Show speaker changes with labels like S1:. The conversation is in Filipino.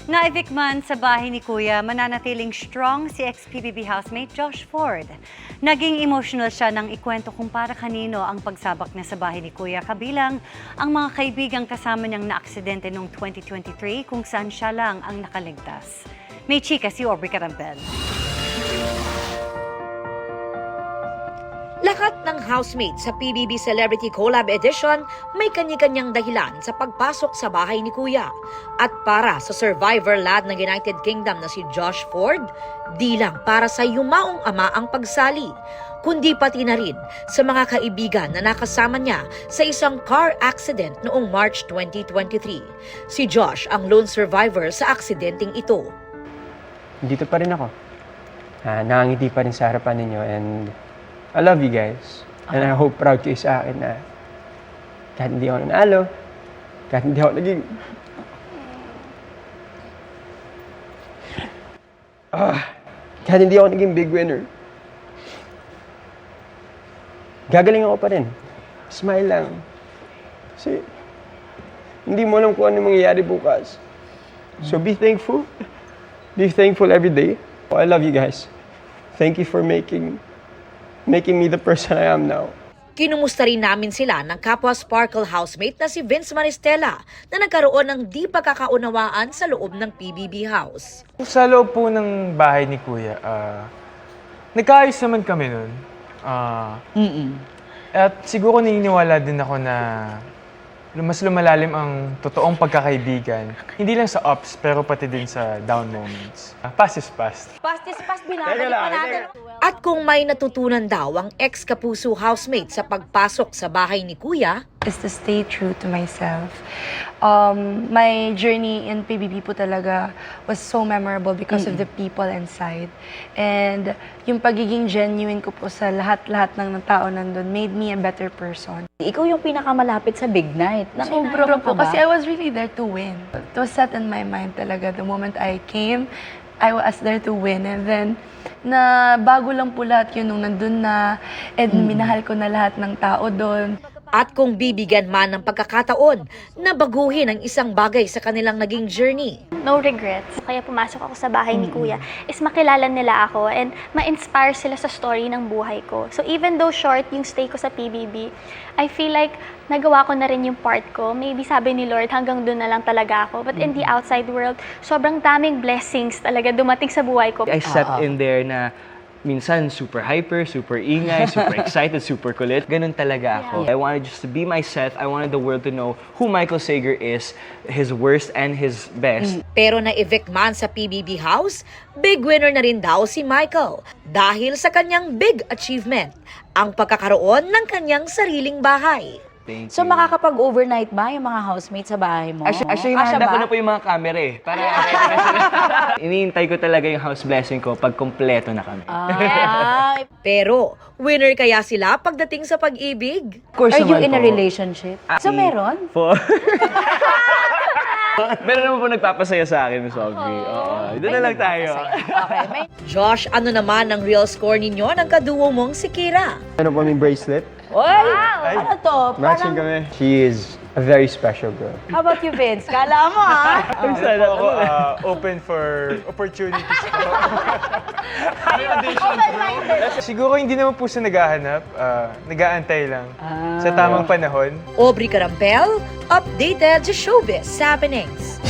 S1: Na-evict man sa bahay ni Kuya, mananatiling strong si ex-PBB housemate Josh Ford. Naging emotional siya nang ikwento kung para kanino ang pagsabak niya sa bahay ni Kuya, kabilang ang mga kaibigang kasama niyang naaksidente noong 2023 kung saan siya lang ang nakaligtas. May chika si Aubrey Carampel.
S2: Lahat ng housemate sa PBB Celebrity Collab Edition may kanya-kanyang dahilan sa pagpasok sa bahay ni Kuya. At para sa survivor lad ng United Kingdom na si Josh Ford, di lang para sa yumaong ama ang pagsali, kundi pati na rin sa mga kaibigan na nakasama niya sa isang car accident noong March 2023. Si Josh ang lone survivor sa aksidenteng ito.
S3: Dito pa rin ako. Nakangiti pa rin sa harapan ninyo and I love you guys. And I hope proud kayo sa akin na kahit hindi ako nanalo, kahit hindi ako naging... kahit hindi ako naging big winner, gagaling ako pa rin. Smile lang. Kasi hindi mo alam kung ano mangyayari bukas. So be thankful. Be thankful every day. I love you guys. Thank you for making me the person I am now.
S2: Kinumusta rin namin sila ng kapwa Sparkle housemate na si Vince Maristella na nagkaroon ng di pagkakaunawaan sa loob ng PBB house.
S4: Sa loob po ng bahay ni Kuya, nagkaayos naman kami nun. At siguro naniniwala din ako na mas lumalalim ang totoong pagkakaibigan. Hindi lang sa ups, pero pati din sa down moments. Past is past.
S5: Past is past, binabalik pa natin.
S2: At kung may natutunan daw ang ex-Kapuso housemate sa pagpasok sa bahay ni Kuya,
S6: is to stay true to myself. My journey in PBB po talaga was so memorable because of the people inside. And yung pagiging genuine ko po sa lahat-lahat ng tao nandun made me a better person.
S5: Ikaw yung pinakamalapit sa big night.
S6: Sobra po, kasi I was really there to win. It was set in my mind talaga. The moment I came, I was there to win. And then, na bago lang po lahat yun nung nandun na, and minahal ko na lahat ng tao doon.
S2: at kung bibigyan man ng pagkakataon na baguhin ang isang bagay sa kanilang naging journey.
S7: No regrets. Kaya pumasok ako sa bahay ni Kuya is makilala nila ako and ma-inspire sila sa story ng buhay ko. So even though short yung stay ko sa PBB, I feel like nagawa ko na rin yung part ko. Maybe sabi ni Lord, hanggang doon na lang talaga ako. But in the outside world, sobrang daming blessings talaga dumating sa buhay ko.
S8: I stepped in there na minsan super hyper, super ingay, super excited, super kulit. Ganun talaga ako. I wanted just to be myself. I wanted the world to know who Michael Sager is, his worst and his best.
S2: Pero na-evict man sa PBB house, big winner na rin daw si Michael dahil sa kanyang big achievement, ang pagkakaroon ng kanyang sariling bahay.
S8: Thank
S5: So
S8: you.
S5: makakapag-overnight ba yung mga housemates sa bahay mo?
S8: Actually,
S5: Kasya
S8: nahanda ko
S5: ba?
S8: na po yung mga camera eh. Para ready na sila. Iniintay ko talaga yung house blessing ko pag kompleto na kami.
S5: Ah,
S2: Pero winner kaya sila pagdating sa pag-ibig?
S8: Of course
S5: are you
S8: naman
S5: in a
S8: po.
S5: relationship? So meron?
S8: Meron naman po nagpapasaya sa akin, Miss Aubrey. Oo. Doon na lang tayo.
S5: Okay, may...
S2: Josh, ano naman ang real score ninyo ng kaduo mong si Kira?
S3: Ano po may bracelet?
S5: Oy! Ano to?
S3: Matching
S5: Parang,
S3: kami. She is a very special girl.
S5: how about you, Vince? Kala mo, ha?
S4: Sana ako open for opportunities po. Siguro hindi naman po sa naghahanap, nag-aantay lang sa tamang panahon.
S2: Aubrey Carampel, updated sa showbiz happenings.